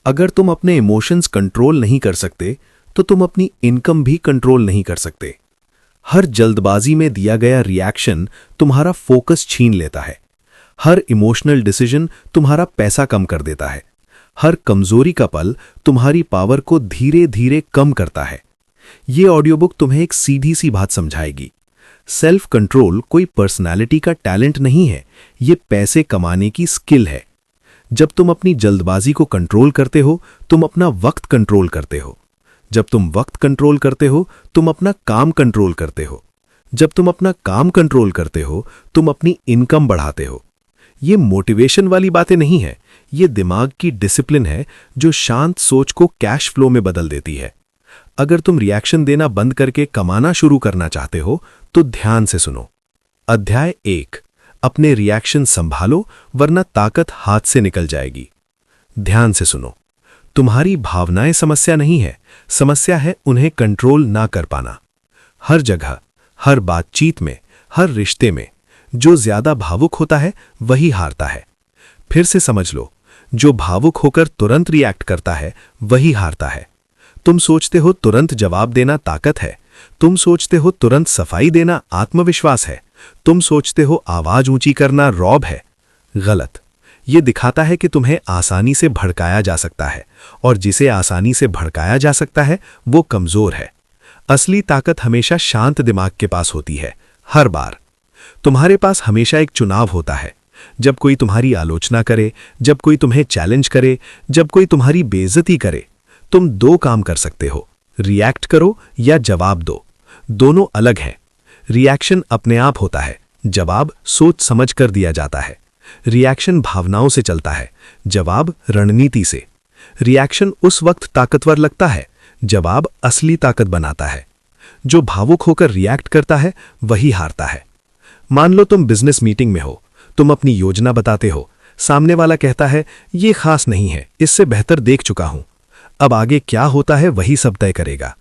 अगर तुम अपने इमोशंस कंट्रोल नहीं कर सकते तो तुम अपनी इनकम भी कंट्रोल नहीं कर सकते। हर जल्दबाजी में दिया गया रिएक्शन तुम्हारा फोकस छीन लेता है। हर इमोशनल डिसीजन तुम्हारा पैसा कम कर देता है। हर कमजोरी का पल तुम्हारी पावर को धीरे धीरे कम करता है। ये ऑडियो बुक तुम्हें एक सीधी सी बात समझाएगी। सेल्फ कंट्रोल कोई पर्सनालिटी का टैलेंट नहीं है, ये पैसे कमाने की स्किल है। जब तुम अपनी जल्दबाजी को कंट्रोल करते हो, तुम अपना वक्त कंट्रोल करते हो। जब तुम वक्त कंट्रोल करते हो, तुम अपना काम कंट्रोल करते हो। जब तुम अपना काम कंट्रोल करते हो, तुम अपनी इनकम बढ़ाते हो। ये मोटिवेशन वाली बातें नहीं है, ये दिमाग की डिसिप्लिन है जो शांत सोच को कैश फ्लो में बदल देती है। अगर तुम रिएक्शन देना बंद करके कमाना शुरू करना चाहते हो तो ध्यान से सुनो। अध्याय 1, अपने रिएक्शन संभालो वरना ताकत हाथ से निकल जाएगी। ध्यान से सुनो। तुम्हारी भावनाएं समस्या नहीं है, समस्या है उन्हें कंट्रोल ना कर पाना। हर जगह, हर बातचीत में, हर रिश्ते में जो ज्यादा भावुक होता है वही हारता है। फिर से समझ लो, जो भावुक होकर तुरंत रिएक्ट करता है वही हारता है। तुम सोचते हो तुरंत जवाब देना ताकत है, तुम सोचते हो तुरंत सफाई देना आत्मविश्वास है, तुम सोचते हो आवाज ऊंची करना रौब है। गलत। ये दिखाता है कि तुम्हें आसानी से भड़काया जा सकता है, और जिसे आसानी से भड़काया जा सकता है वो कमजोर है। असली ताकत हमेशा शांत दिमाग के पास होती है। हर बार तुम्हारे पास हमेशा एक चुनाव होता है। जब कोई तुम्हारी आलोचना करे, जब कोई तुम्हें चैलेंज करे, जब कोई तुम्हारी बेइज्जती करे, तुम दो काम कर सकते हो, रिएक्ट करो या जवाब दो। दोनों अलग हैं। रिएक्शन अपने आप होता है, जवाब सोच समझ कर दिया जाता है। रिएक्शन भावनाओं से चलता है, जवाब रणनीति से। रिएक्शन उस वक्त ताकतवर लगता है, जवाब असली ताकत बनाता है। जो भावुक होकर रिएक्ट करता है वही हारता है। मान लो तुम बिजनेस मीटिंग में हो, तुम अपनी योजना बताते हो, सामने वाला कहता है ये खास नहीं है, इससे बेहतर देख चुका हूं। अब आगे क्या होता है वही सब तय करेगा।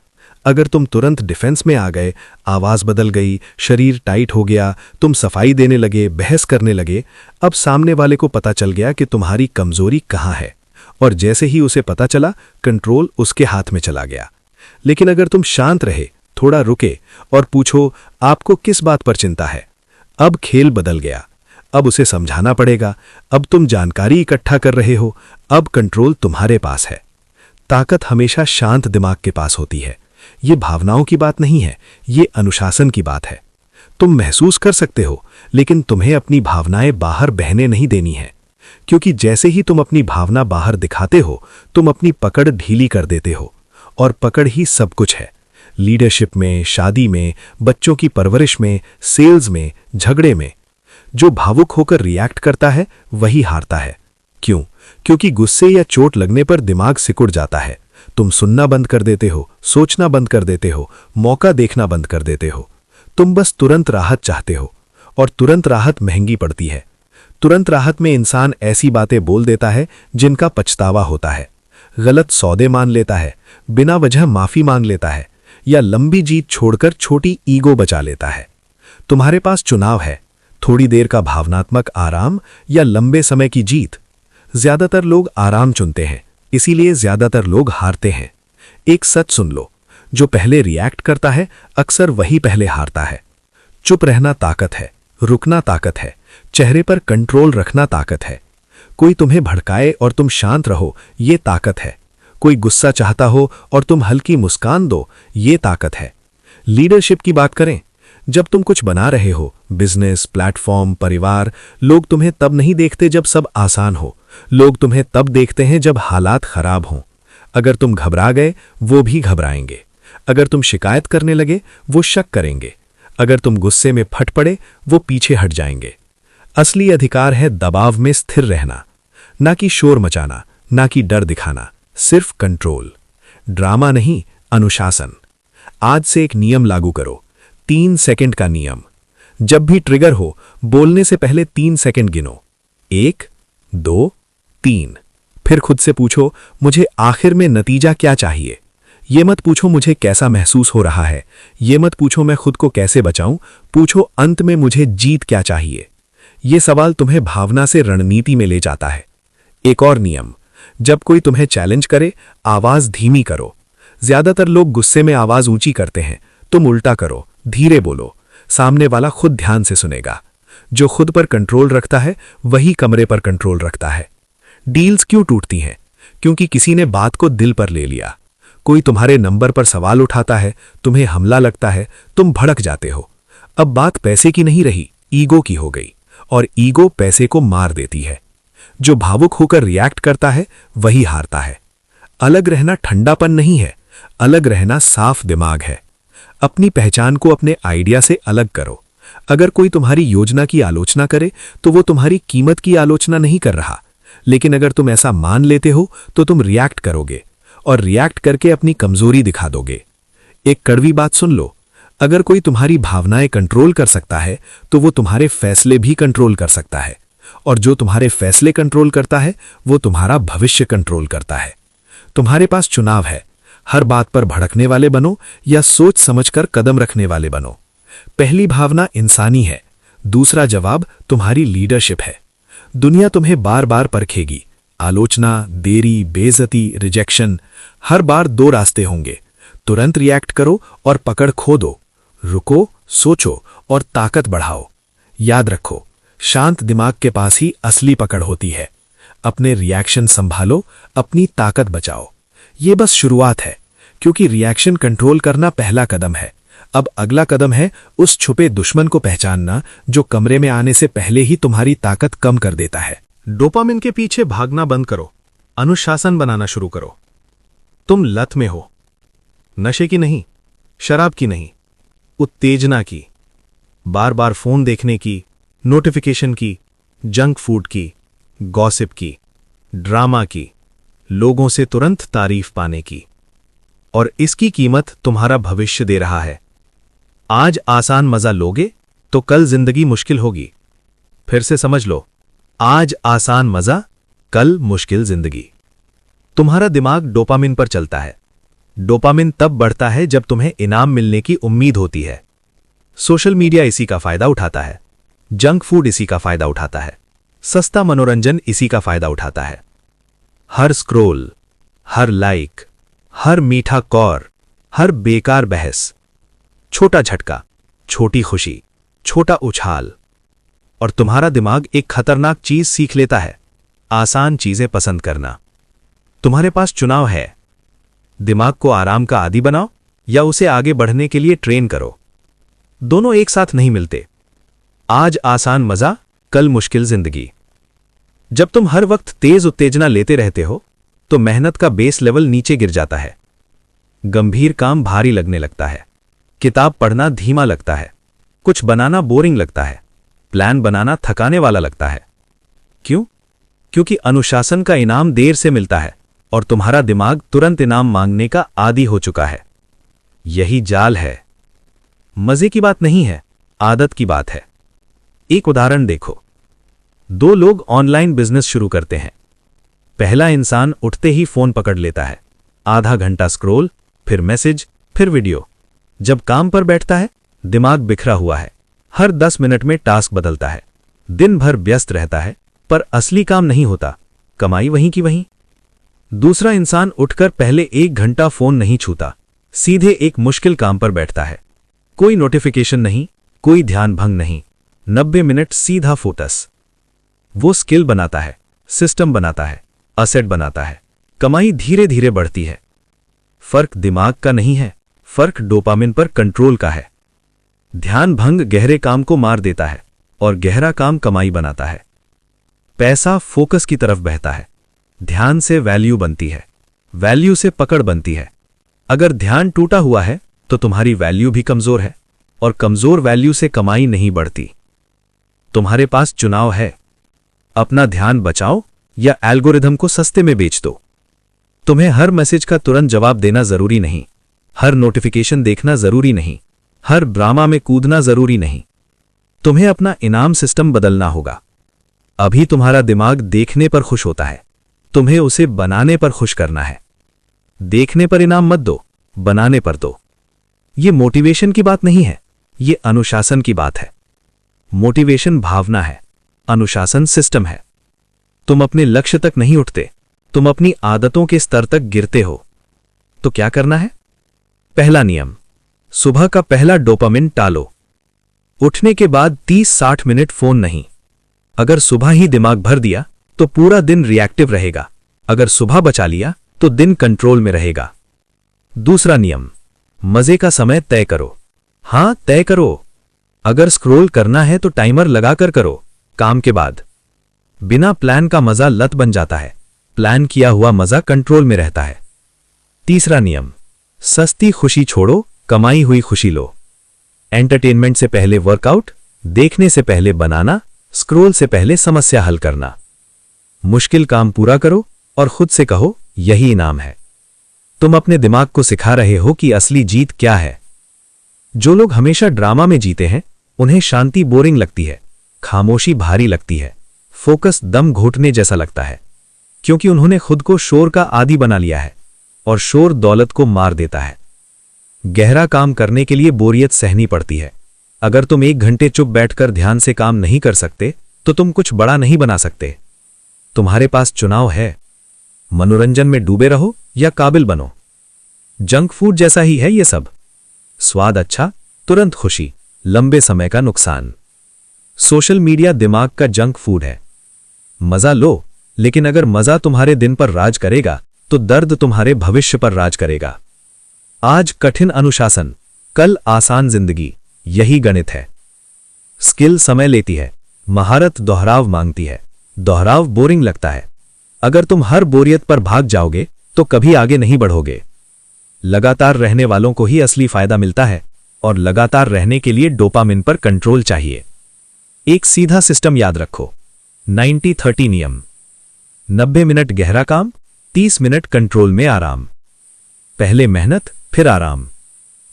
अगर तुम तुरंत डिफेंस में आ गए, आवाज बदल गई, शरीर टाइट हो गया, तुम सफाई देने लगे, बहस करने लगे, अब सामने वाले को पता चल गया कि तुम्हारी कमजोरी कहां है, और जैसे ही उसे पता चला, कंट्रोल उसके हाथ में चला गया। लेकिन अगर तुम शांत रहे, थोड़ा रुके और पूछो आपको किस बात पर चिंता है, अब खेल बदल गया। अब उसे समझाना पड़ेगा, अब तुम जानकारी इकट्ठा कर रहे हो, अब कंट्रोल तुम्हारे पास है। ताकत हमेशा शांत दिमाग के पास होती है। ये भावनाओं की बात नहीं है, ये अनुशासन की बात है। तुम महसूस कर सकते हो, लेकिन तुम्हें अपनी भावनाएं बाहर बहने नहीं देनी है, क्योंकि जैसे ही तुम अपनी भावना बाहर दिखाते हो, तुम अपनी पकड़ ढीली कर देते हो, और पकड़ ही सब कुछ है। लीडरशिप में, शादी में, बच्चों की परवरिश में, सेल्स में, झगड़े में। जो भावुक होकर रिएक्ट करता है वही हारता है। क्यों? क्योंकि गुस्से या चोट लगने पर दिमाग सिकुड़ जाता है। तुम सुनना बंद कर देते हो, सोचना बंद कर देते हो, मौका देखना बंद कर देते हो। तुम बस तुरंत राहत चाहते हो, और तुरंत राहत महंगी पड़ती है। तुरंत राहत में इंसान ऐसी बातें बोल देता है जिनका पछतावा होता है, गलत सौदे मान लेता है, बिना वजह माफी मांग लेता है, या लंबी जीत छोड़कर छोटी ईगो बचा लेता है। तुम्हारे पास चुनाव है, थोड़ी देर का भावनात्मक आराम या लंबे समय की जीत। ज्यादातर लोग आराम चुनते हैं, इसीलिए ज्यादातर लोग हारते हैं। एक सच सुन लो, जो पहले रिएक्ट करता है अक्सर वही पहले हारता है। चुप रहना ताकत है, रुकना ताकत है, चेहरे पर कंट्रोल रखना ताकत है। कोई तुम्हें भड़काए और तुम शांत रहो, ये ताकत है। कोई गुस्सा चाहता हो और तुम हल्की मुस्कान दो, ये ताकत है। लीडरशिप की बात करें, जब तुम कुछ बना रहे हो, बिजनेस, प्लेटफॉर्म, परिवार, लोग तुम्हें तब नहीं देखते जब सब आसान हो, लोग तुम्हें तब देखते हैं जब हालात खराब हों। अगर तुम घबरा गए, वो भी घबराएंगे। अगर तुम शिकायत करने लगे, वो शक करेंगे। अगर तुम गुस्से में फट पड़े, वो पीछे हट जाएंगे। असली अधिकार है दबाव में स्थिर रहना, ना कि शोर मचाना, ना कि डर दिखाना, सिर्फ कंट्रोल। ड्रामा नहीं, अनुशासन। आज से एक नियम लागू करो, 3 सेकंड का नियम। जब भी ट्रिगर हो, बोलने से पहले 3 सेकंड गिनो। 1, 2, 3। फिर खुद से पूछो, मुझे आखिर में नतीजा क्या चाहिए। ये मत पूछो मुझे कैसा महसूस हो रहा है, ये मत पूछो मैं खुद को कैसे बचाऊं, पूछो अंत में मुझे जीत क्या चाहिए। ये सवाल तुम्हें भावना से रणनीति में ले जाता है। एक और नियम, जब कोई तुम्हें चैलेंज करे, आवाज धीमी करो। ज्यादातर लोग गुस्से में आवाज ऊंची करते हैं, तुम उल्टा करो, धीरे बोलो। सामने वाला खुद ध्यान से सुनेगा। जो खुद पर कंट्रोल रखता है वही कमरे पर कंट्रोल रखता है। डील्स क्यों टूटती हैं? क्योंकि किसी ने बात को दिल पर ले लिया। कोई तुम्हारे नंबर पर सवाल उठाता है, तुम्हें हमला लगता है, तुम भड़क जाते हो। अब बात पैसे की नहीं रही, ईगो की हो गई, और ईगो पैसे को मार देती है। जो भावुक होकर रिएक्ट करता है वही हारता है। अलग रहना ठंडापन नहीं है, अलग रहना साफ दिमाग है। अपनी पहचान को अपने आइडिया से अलग करो। अगर कोई तुम्हारी योजना की आलोचना करे तो वो तुम्हारी कीमत की आलोचना नहीं कर रहा, लेकिन अगर तुम ऐसा मान लेते हो तो तुम रिएक्ट करोगे, और रिएक्ट करके अपनी कमजोरी दिखा दोगे। एक कड़वी बात सुन लो, अगर कोई तुम्हारी भावनाएं कंट्रोल कर सकता है तो वो तुम्हारे फैसले भी कंट्रोल कर सकता है, और जो तुम्हारे फैसले कंट्रोल करता है वो तुम्हारा भविष्य कंट्रोल करता है। तुम्हारे पास चुनाव है, हर बात पर भड़कने वाले बनो या सोच समझकर कदम रखने वाले बनो। पहली भावना इंसानी है, दूसरा जवाब तुम्हारी लीडरशिप है। दुनिया तुम्हें बार बार परखेगी, आलोचना, देरी, बेइज्जती, रिजेक्शन। हर बार दो रास्ते होंगे, तुरंत रिएक्ट करो और पकड़ खो दो, रुको, सोचो और ताकत बढ़ाओ। याद रखो, शांत दिमाग के पास ही असली पकड़ होती है। अपने रिएक्शन संभालो, अपनी ताकत बचाओ। ये बस शुरुआत है, क्योंकि रिएक्शन कंट्रोल करना पहला कदम है। अब अगला कदम है उस छुपे दुश्मन को पहचानना जो कमरे में आने से पहले ही तुम्हारी ताकत कम कर देता है। डोपामिन के पीछे भागना बंद करो, अनुशासन बनाना शुरू करो। तुम लत में हो, नशे की नहीं, शराब की नहीं, उत्तेजना की। बार बार फोन देखने की, नोटिफिकेशन की, जंक फूड की, गॉसिप की, ड्रामा की, लोगों से तुरंत तारीफ पाने की। और इसकी कीमत तुम्हारा भविष्य दे रहा है। आज आसान मजा लोगे तो कल जिंदगी मुश्किल होगी। फिर से समझ लो, आज आसान मजा, कल मुश्किल जिंदगी। तुम्हारा दिमाग डोपामिन पर चलता है। डोपामिन तब बढ़ता है जब तुम्हें इनाम मिलने की उम्मीद होती है। सोशल मीडिया इसी का फायदा उठाता है, जंक फूड इसी का फायदा उठाता है, सस्ता मनोरंजन इसी का फायदा उठाता है। हर स्क्रोल, हर लाइक, हर मीठा कॉर, हर बेकार बहस, छोटा झटका, छोटी खुशी, छोटा उछाल, और तुम्हारा दिमाग एक खतरनाक चीज सीख लेता है, आसान चीजें पसंद करना। तुम्हारे पास चुनाव है, दिमाग को आराम का आदी बनाओ या उसे आगे बढ़ने के लिए ट्रेन करो। दोनों एक साथ नहीं मिलते। आज आसान मजा, कल मुश्किल जिंदगी। जब तुम हर वक्त तेज उत्तेजना लेते रहते हो तो मेहनत का बेस लेवल नीचे गिर जाता है। गंभीर काम भारी लगने लगता है, किताब पढ़ना धीमा लगता है, कुछ बनाना बोरिंग लगता है, प्लान बनाना थकाने वाला लगता है। क्यों? क्योंकि अनुशासन का इनाम देर से मिलता है और तुम्हारा दिमाग तुरंत इनाम मांगने का आदी हो चुका है। यही जाल है। मजे की बात नहीं है, आदत की बात है। एक उदाहरण देखो, दो लोग ऑनलाइन बिजनेस शुरू करते हैं। पहला इंसान उठते ही फोन पकड़ लेता है, आधा घंटा स्क्रोल, फिर मैसेज, फिर वीडियो। जब काम पर बैठता है, दिमाग बिखरा हुआ है, हर 10 मिनट में टास्क बदलता है, दिन भर व्यस्त रहता है, पर असली काम नहीं होता, कमाई वहीं की वहीं। दूसरा इंसान उठकर पहले 1 घंटा फोन नहीं छूता, सीधे एक मुश्किल काम पर बैठता है। कोई नोटिफिकेशन नहीं, कोई ध्यान भंग नहीं, 90 मिनट सीधा फोकस। वो स्किल बनाता है, सिस्टम बनाता है, असेट बनाता है, कमाई धीरे धीरे बढ़ती है। फर्क दिमाग का नहीं है, फर्क डोपामिन पर कंट्रोल का है। ध्यान भंग गहरे काम को मार देता है और गहरा काम कमाई बनाता है। पैसा फोकस की तरफ बहता है, ध्यान से वैल्यू बनती है, वैल्यू से पकड़ बनती है। अगर ध्यान टूटा हुआ है तो तुम्हारी वैल्यू भी कमजोर है, और कमजोर वैल्यू से कमाई नहीं बढ़ती। तुम्हारे पास चुनाव है, अपना ध्यान बचाओ या एल्गोरिथम को सस्ते में बेच दो। तुम्हें हर मैसेज का तुरंत जवाब देना जरूरी नहीं, हर नोटिफिकेशन देखना जरूरी नहीं, हर ड्रामा में कूदना जरूरी नहीं। तुम्हें अपना इनाम सिस्टम बदलना होगा। अभी तुम्हारा दिमाग देखने पर खुश होता है, तुम्हें उसे बनाने पर खुश करना है। देखने पर इनाम मत दो, बनाने पर दो। ये मोटिवेशन की बात नहीं है, ये अनुशासन की बात है। मोटिवेशन भावना है, अनुशासन सिस्टम है। तुम अपने लक्ष्य तक नहीं उठते, तुम अपनी आदतों के स्तर तक गिरते हो। तो क्या करना है? पहला नियम, सुबह का पहला डोपामिन टालो। उठने के बाद 30-60 मिनट फोन नहीं। अगर सुबह ही दिमाग भर दिया तो पूरा दिन रिएक्टिव रहेगा। अगर सुबह बचा लिया तो दिन कंट्रोल में रहेगा। दूसरा नियम, मजे का समय तय करो। हां, तय करो। अगर स्क्रॉल करना है तो टाइमर लगाकर करो, काम के बाद। बिना प्लान का मजा लत बन जाता है, प्लान किया हुआ मजा कंट्रोल में रहता है। तीसरा नियम, सस्ती खुशी छोड़ो, कमाई हुई खुशी लो। एंटरटेनमेंट से पहले वर्कआउट, देखने से पहले बनाना, स्क्रॉल से पहले समस्या हल करना। मुश्किल काम पूरा करो और खुद से कहो, यही इनाम है। तुम अपने दिमाग को सिखा रहे हो कि असली जीत क्या है। जो लोग हमेशा ड्रामा में जीते हैं, उन्हें शांति बोरिंग लगती है, खामोशी भारी लगती है, फोकस दम घोटने जैसा लगता है, क्योंकि उन्होंने खुद को शोर का आदी बना लिया है और शोर दौलत को मार देता है। गहरा काम करने के लिए बोरियत सहनी पड़ती है। अगर तुम 1 घंटे चुप बैठकर ध्यान से काम नहीं कर सकते तो तुम कुछ बड़ा नहीं बना सकते। तुम्हारे पास चुनाव है, मनोरंजन में डूबे रहो या काबिल बनो। जंक फूड जैसा ही है ये सब। स्वाद अच्छा, तुरंत खुशी, लंबे समय का नुकसान। सोशल मीडिया दिमाग का जंक फूड है। मजा लो, लेकिन अगर मजा तुम्हारे दिन पर राज करेगा तो दर्द तुम्हारे भविष्य पर राज करेगा। आज कठिन अनुशासन, कल आसान जिंदगी, यही गणित है। स्किल समय लेती है, महारत दोहराव मांगती है। दोहराव बोरिंग लगता है। अगर तुम हर बोरियत पर भाग जाओगे तो कभी आगे नहीं बढ़ोगे। लगातार रहने वालों को ही असली फायदा मिलता है और लगातार रहने के लिए डोपामिन पर कंट्रोल चाहिए। एक सीधा सिस्टम याद रखो, 90-30 नियम। 90 मिनट गहरा काम, 30 मिनट कंट्रोल में आराम। पहले मेहनत, फिर आराम।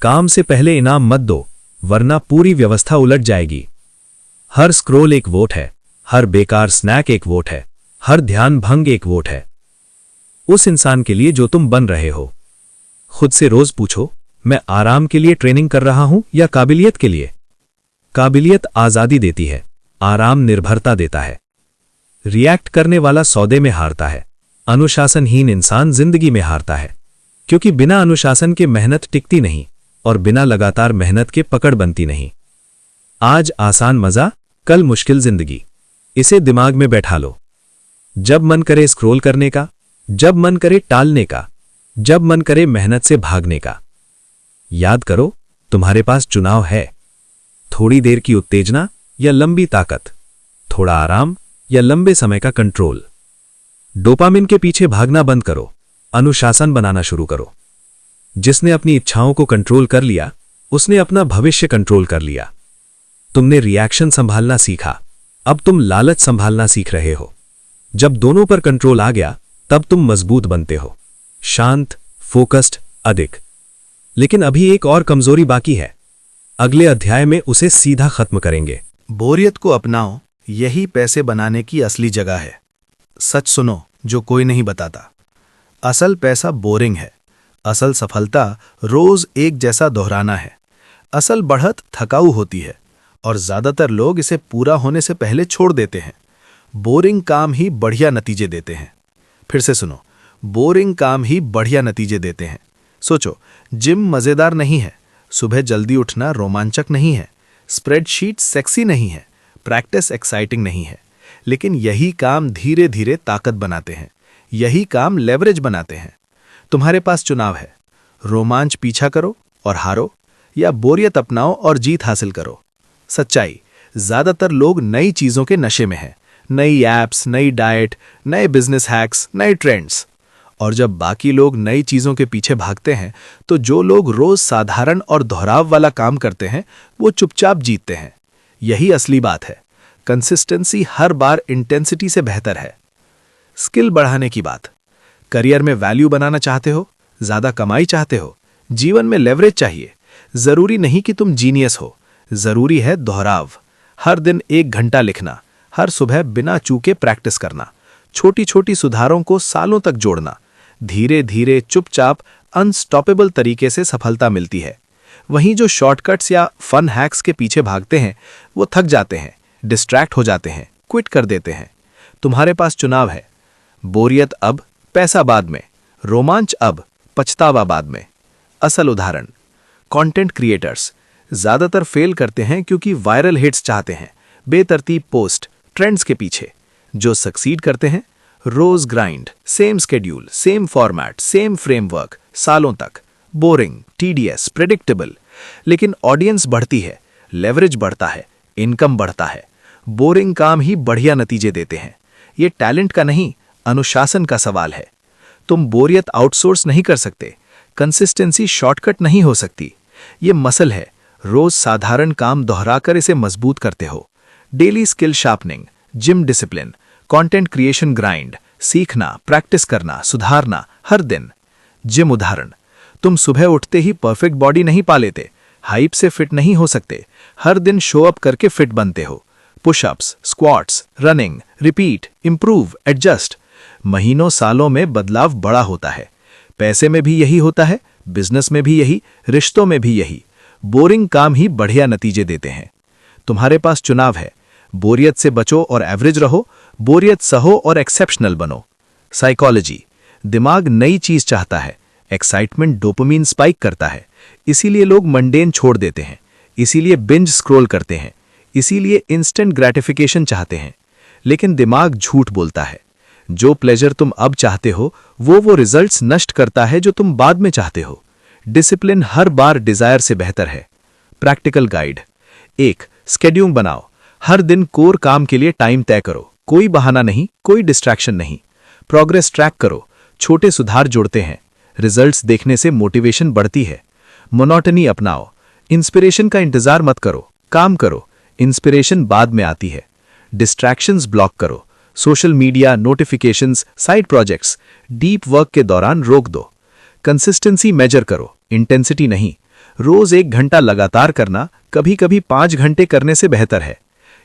काम से पहले इनाम मत दो, वरना पूरी व्यवस्था उलट जाएगी। हर स्क्रॉल एक वोट है, हर बेकार स्नैक एक वोट है, हर ध्यान भंग एक वोट है। उस इंसान के लिए जो तुम बन रहे हो। खुद से रोज पूछो, मैं आराम के लिए ट्रेनिंग कर रहा हूं या काबिलियत के लिए? काबिलियत आजादी देती है, आराम निर्भरता देता है। रिएक्ट करने वाला सौदे में हारता है, अनुशासनहीन इंसान जिंदगी में हारता है। क्योंकि बिना अनुशासन के मेहनत टिकती नहीं और बिना लगातार मेहनत के पकड़ बनती नहीं। आज आसान मजा, कल मुश्किल जिंदगी। इसे दिमाग में बैठा लो। जब मन करे स्क्रॉल करने का, जब मन करे टालने का, जब मन करे मेहनत से भागने का। याद करो, तुम्हारे पास चुनाव है। थोड़ी देर की उत्तेजना या लंबी ताकत, थोड़ा आराम या लंबे समय का कंट्रोल। डोपामिन के पीछे भागना बंद करो, अनुशासन बनाना शुरू करो। जिसने अपनी इच्छाओं को कंट्रोल कर लिया, उसने अपना भविष्य कंट्रोल कर लिया। तुमने रिएक्शन संभालना सीखा, अब तुम लालच संभालना सीख रहे हो। जब दोनों पर कंट्रोल आ गया, तब तुम मजबूत बनते हो, शांत, फोकस्ड, अधिक। लेकिन अभी एक और कमजोरी बाकी है। अगले अध्याय में उसे सीधा खत्म करेंगे। बोरियत को अपनाओ, यही पैसे बनाने की असली जगह है। सच सुनो जो कोई नहीं बताता। असल पैसा बोरिंग है, असल सफलता रोज एक जैसा दोहराना है, असल बढ़त थकाऊ होती है और ज्यादातर लोग इसे पूरा होने से पहले छोड़ देते हैं। बोरिंग काम ही बढ़िया नतीजे देते हैं। फिर से सुनो, बोरिंग काम ही बढ़िया नतीजे देते हैं। सोचो, जिम मजेदार नहीं है, सुबह जल्दी उठना रोमांचक नहीं है, स्प्रेडशीट सेक्सी नहीं है, प्रैक्टिस एक्साइटिंग नहीं है, लेकिन यही काम धीरे धीरे ताकत बनाते हैं, यही काम लेवरेज बनाते हैं। तुम्हारे पास चुनाव है, रोमांच पीछा करो और हारो, या बोरियत अपनाओ और जीत हासिल करो। सच्चाई, ज्यादातर लोग नई चीजों के नशे में हैं, नई एप्स, नई डाइट, नए बिजनेस हैक्स, नए ट्रेंड्स। और जब बाकी लोग नई चीजों के पीछे भागते हैं, तो जो लोग रोज साधारण और दोहराव वाला काम करते हैं, वो चुपचाप जीतते हैं। यही असली बात है। कंसिस्टेंसी हर बार इंटेंसिटी से बेहतर है। स्किल बढ़ाने की बात, करियर में वैल्यू बनाना चाहते हो, ज्यादा कमाई चाहते हो, जीवन में लेवरेज चाहिए। जरूरी नहीं कि तुम जीनियस हो, जरूरी है दोहराव। हर दिन 1 घंटा लिखना, हर सुबह बिना चूके प्रैक्टिस करना, छोटी छोटी सुधारों को सालों तक जोड़ना। धीरे धीरे चुपचाप अनस्टॉपेबल तरीके से सफलता मिलती है। वहीं जो शॉर्टकट्स या फन हैक्स के पीछे भागते हैं, वो थक जाते हैं, डिस्ट्रैक्ट हो जाते हैं, क्विट कर देते हैं। तुम्हारे पास चुनाव है, बोरियत अब, पैसा बाद में, रोमांच अब, पछतावा बाद में। असल उदाहरण, कंटेंट क्रिएटर्स ज्यादातर फेल करते हैं क्योंकि वायरल हिट्स चाहते हैं, बेतरतीब पोस्ट, ट्रेंड्स के पीछे। जो सक्सीड करते हैं, रोज grind, same schedule, same format, same framework, सालों तक, बोरिंग, टीडीएस, प्रेडिक्टेबल। लेकिन ऑडियंस बढ़ती है, लेवरेज बढ़ता है, इनकम बढ़ता है। बोरिंग काम ही बढ़िया नतीजे देते हैं। ये टैलेंट का नहीं, अनुशासन का सवाल है। तुम बोरियत आउटसोर्स नहीं कर सकते, कंसिस्टेंसी शॉर्टकट नहीं हो सकती। ये मसल है, रोज साधारण काम दोहराकर इसे मजबूत करते हो। Daily skill sharpening, gym discipline, content creation grind, सीखना, प्रैक्टिस करना, सुधारना हर दिन। जिम उदाहरण, तुम सुबह उठते ही परफेक्ट बॉडी नहीं पा लेते, हाइप से फिट नहीं हो सकते, हर दिन शो अप करके फिट बनते हो। Pushups, squats, running, repeat, improve, adjust. महीनों सालों में बदलाव बड़ा होता है। पैसे में भी यही होता है, बिजनेस में भी यही, रिश्तों में भी यही। बोरिंग काम ही बढ़िया नतीजे देते हैं। तुम्हारे पास चुनाव है, बोरियत से बचो और एवरेज रहो, बोरियत सहो और एक्सेप्शनल बनो। साइकोलॉजी, दिमाग नई चीज चाहता है, एक्साइटमेंट डोपामिन स्पाइक करता है, इसीलिए लोग मंडेन छोड़ देते हैं, इसीलिए बिंज स्क्रॉल करते हैं, इसीलिए इंस्टेंट ग्रेटिफिकेशन चाहते हैं। लेकिन दिमाग झूठ बोलता है। जो प्लेजर तुम अब चाहते हो वो रिजल्ट्स नष्ट करता है जो तुम बाद में चाहते हो। डिसिप्लिन हर बार डिजायर से बेहतर है। Practical guide, 1. स्केड्यूल बनाओ, हर दिन कोर काम के लिए टाइम तय करो, कोई बहाना नहीं, कोई डिस्ट्रैक्शन नहीं। प्रोग्रेस ट्रैक करो, छोटे सुधार जोड़ते हैं, रिजल्ट्स देखने से मोटिवेशन बढ़ती है। मोनोटनी अपनाओ, इंस्पिरेशन का इंतजार मत करो, काम करो, इंस्पिरेशन बाद में आती है। डिस्ट्रैक्शंस ब्लॉक करो, social media, notifications, side projects, deep work के दौरान रोक दो। कंसिस्टेंसी मेजर करो, इंटेंसिटी नहीं। रोज 1 घंटा लगातार करना कभी कभी 5 घंटे करने से बेहतर है।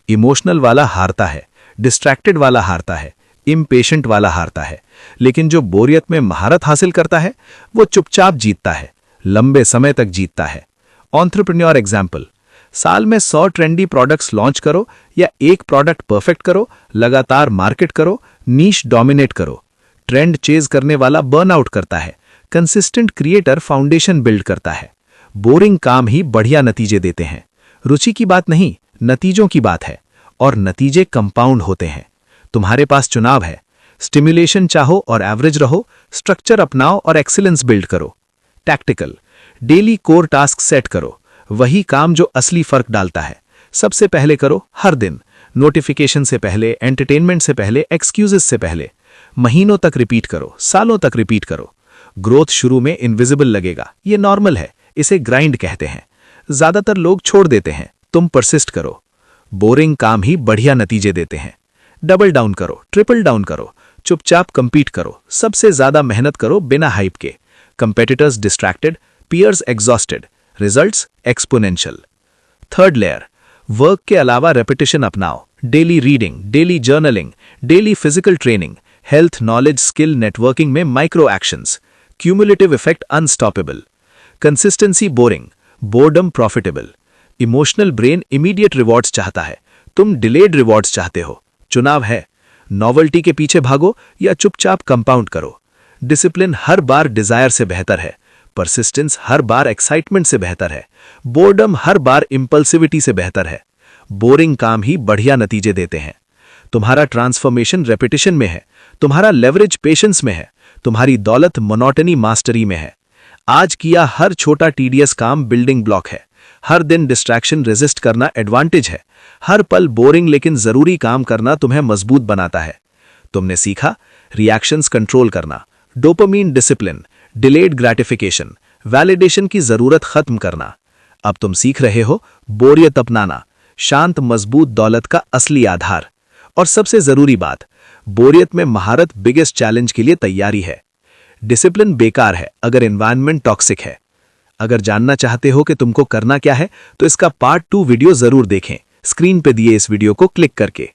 इमोशनल वाला हारता है, डिस्ट्रैक्टेड वाला हारता है, इम्पेशेंट वाला हारता है, लेकिन जो बोरियत में महारत हासिल करता है वो चुपचाप जीतता है, लंबे समय तक जीतता है। एंटरप्रेन्योर एग्जाम्पल, साल में 100 ट्रेंडी प्रोडक्ट्स लॉन्च करो या एक प्रोडक्ट परफेक्ट करो, लगातार मार्केट करो, नीश डोमिनेट करो। ट्रेंड चेज करने वाला बर्नआउट करता है, कंसिस्टेंट क्रिएटर फाउंडेशन बिल्ड करता है। बोरिंग काम ही बढ़िया नतीजे देते हैं। रुचि की बात नहीं, नतीजों की बात है, और नतीजे कंपाउंड होते हैं। तुम्हारे पास चुनाव है, स्टिमुलेशन चाहो और एवरेज रहो, स्ट्रक्चर अपनाओ और एक्सीलेंस बिल्ड करो। Tactical, daily core task set करो, वही काम जो असली फर्क डालता है। सबसे पहले करो हर दिन, नोटिफिकेशन से पहले, एंटरटेनमेंट से पहले, एक्सक्यूजेस से पहले। महीनों तक रिपीट करो, सालों तक रिपीट करो। ग्रोथ शुरू में इनविजिबल लगेगा, ये नॉर्मल है, इसे ग्राइंड कहते हैं। ज्यादातर लोग छोड़ देते हैं, तुम परसिस्ट करो। बोरिंग काम ही बढ़िया नतीजे देते हैं। डबल डाउन करो, ट्रिपल डाउन करो, चुपचाप कंपीट करो, सबसे ज्यादा मेहनत करो बिना हाइप के। Competitors distracted, peers exhausted, results exponential. Third layer, work के अलावा रेपिटेशन अपनाओ, daily reading, daily journaling, daily physical training, health, knowledge, skill, networking में micro actions. Cumulative effect unstoppable. Consistency boring, boredom profitable. Emotional brain immediate rewards चाहता है, तुम delayed rewards चाहते हो। चुनाव है, नॉवल्टी के पीछे भागो या चुपचाप कंपाउंड करो। डिसिप्लिन हर बार डिजायर से बेहतर है, परसिस्टेंस हर बार एक्साइटमेंट से बेहतर है, बोर्डम हर बार इंपल्सिविटी से बेहतर है। बोरिंग काम ही बढ़िया नतीजे देते हैं। तुम्हारा ट्रांसफॉर्मेशन रेपिटेशन में है, तुम्हारा लेवरेज पेशेंस में है, तुम्हारी दौलत मोनोटनी मास्टरी में है। आज किया हर छोटा टीडीएस काम बिल्डिंग ब्लॉक है, हर दिन डिस्ट्रैक्शन रेजिस्ट करना एडवांटेज है, हर पल बोरिंग लेकिन जरूरी काम करना तुम्हें मजबूत बनाता है। तुमने सीखा रिएक्शंस कंट्रोल करना, dopamine discipline, delayed gratification, validation की जरूरत खत्म करना। अब तुम सीख रहे हो बोरियत अपनाना, शांत मजबूत दौलत का असली आधार। और सबसे जरूरी बात, बोरियत में महारत बिगेस्ट चैलेंज के लिए तैयारी है। डिसिप्लिन बेकार है अगर एनवायरनमेंट टॉक्सिक है। अगर जानना चाहते हो कि तुमको करना क्या है तो इसका पार्ट 2 वीडियो जरूर देखें, स्क्रीन पे दिए इस वीडियो को क्लिक करके।